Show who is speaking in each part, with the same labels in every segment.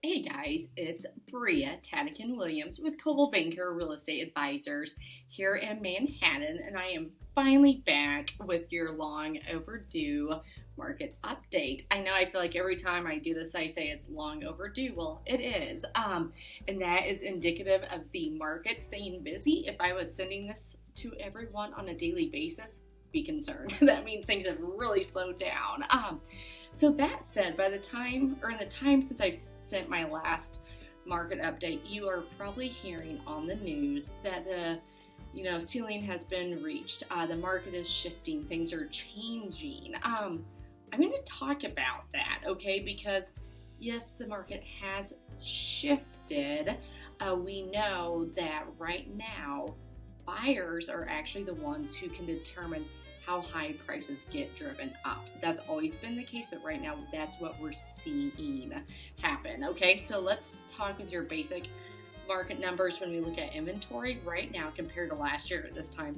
Speaker 1: Hey guys, it's Bria Taddiken-Williams with Coldwell Banker Real Estate Advisors here in Manhattan, and I am finally back with your long overdue market update. I know I feel like every time I do this, I say it's long overdue. Well, it is, and that is indicative of the market staying busy. If I was sending this to everyone on a daily basis, be concerned. That means things have really slowed down. So that said, by the time, or in the time since I've sent my last market update, you are probably hearing on the news that the ceiling has been reached. The market is shifting. Things are changing. I'm going to talk about that, okay? Because yes, the market has shifted. We know that right now, buyers are actually the ones who can determine how high prices get driven up. That's always been the case, but right now that's what we're seeing happen. Okay, so let's talk with your basic market numbers. When we look at inventory right now compared to last year at this time,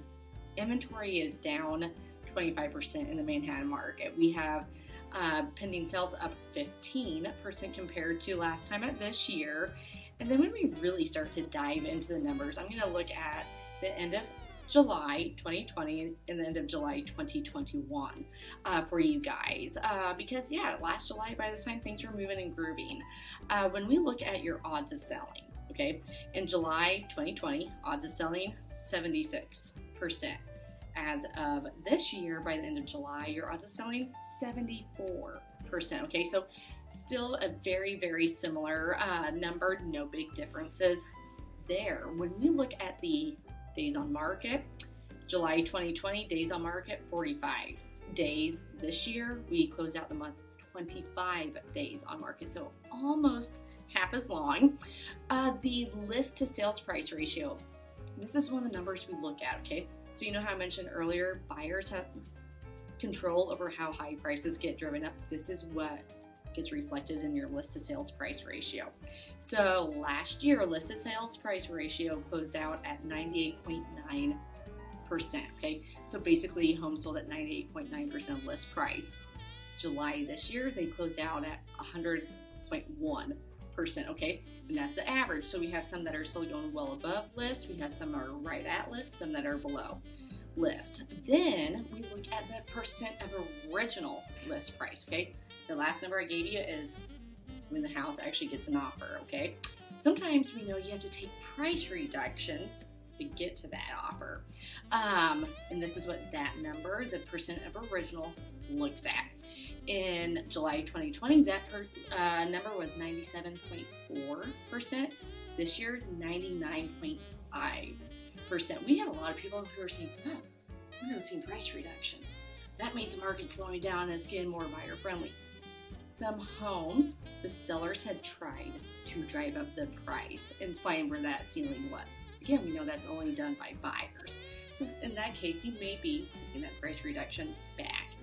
Speaker 1: inventory is down 25% in the Manhattan market. We have pending sales up 15% compared to last time at this year. And then when we really start to dive into the numbers, I'm going to look at the end of July 2020 and the end of July 2021 for you guys. Because last July, by this time, things were moving and grooving. When we look at your odds of selling, okay, in July 2020, odds of selling 76%. As of this year, by the end of July, your odds of selling 74%. Okay, so still a very, very similar number, no big differences there. When we look at the days on market, July 2020, days on market, 45 days. This year, we closed out the month 25 days on market, so almost half as long. The list to sales price ratio, this is one of the numbers we look at, okay? So you know how I mentioned earlier, buyers have control over how high prices get driven up. This is what gets reflected in your list to sales price ratio. So last year, list to sales price ratio closed out at 98.9%. Okay, so basically homes sold at 98.9% list price. July this year, they closed out at 100.1%. Okay, and that's the average. So we have some that are still going well above list. We have some that are right at list, some that are below list. Then we look at the percent of original list price. Okay, the last number I gave you is when the house actually gets an offer, okay? Sometimes we know you have to take price reductions to get to that offer. And this is what that number, the percent of original, looks at. In July 2020, that number was 97.4%. This year, it's 99.5%. We have a lot of people who are saying, oh, we're noticing price reductions. That means the market's slowing down and it's getting more buyer friendly. Some homes, the sellers had tried to drive up the price and find where that ceiling was. Again, we know that's only done by buyers. So in that case, you may be taking that price reduction back,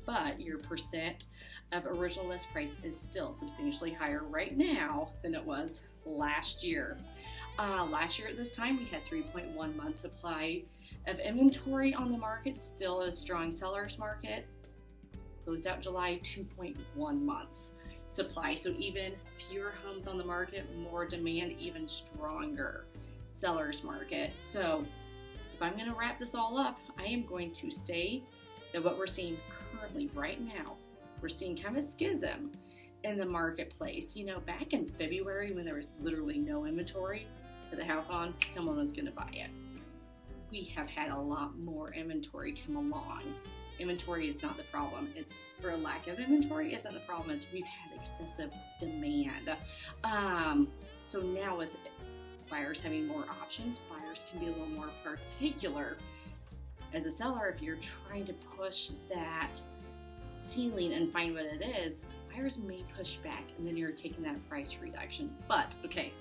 Speaker 1: but your percent of original list price is still substantially higher right now than it was last year. Last year at this time, we had 3.1 months supply of inventory on the market, still a strong seller's market. Closed out July, 2.1 months supply. So even fewer homes on the market, more demand, even stronger seller's market. So if I'm going to wrap this all up, I am going to say that what we're seeing currently right now, we're seeing kind of a schism in the marketplace. You know, back in February when there was literally no inventory for the house on, someone was going to buy it. We have had a lot more inventory come along. Inventory is not the problem. It's for a lack of inventory isn't the problem. It's we've had excessive demand. So now with buyers having more options, buyers can be a little more particular. As a seller, if you're trying to push that ceiling and find what it is, buyers may push back and then you're taking that price reduction. But okay,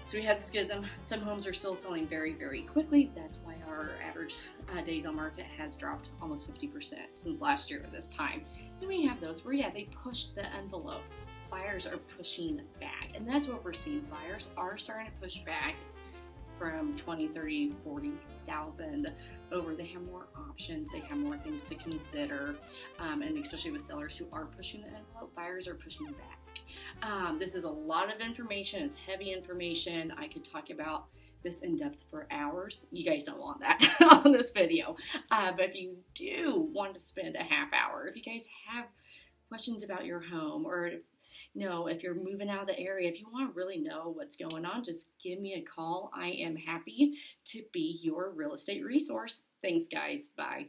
Speaker 1: so we had the schism. Some homes are still selling very, very quickly. That's why our average days on market has dropped almost 50% since last year at this time. Then we have those where, they push the envelope. Buyers are pushing back. And that's what we're seeing. Buyers are starting to push back from 20, 30, 40,000 over. They have more options. They have more things to consider, and especially with sellers who are pushing the envelope, buyers are pushing back. This is a lot of information. It's heavy information. I could talk about this in depth for hours. You guys don't want that on this video. But if you do want to spend a half hour, if you guys have questions about your home, or if you're moving out of the area, if you want to really know what's going on, just give me a call. I am happy to be your real estate resource. Thanks, guys. Bye.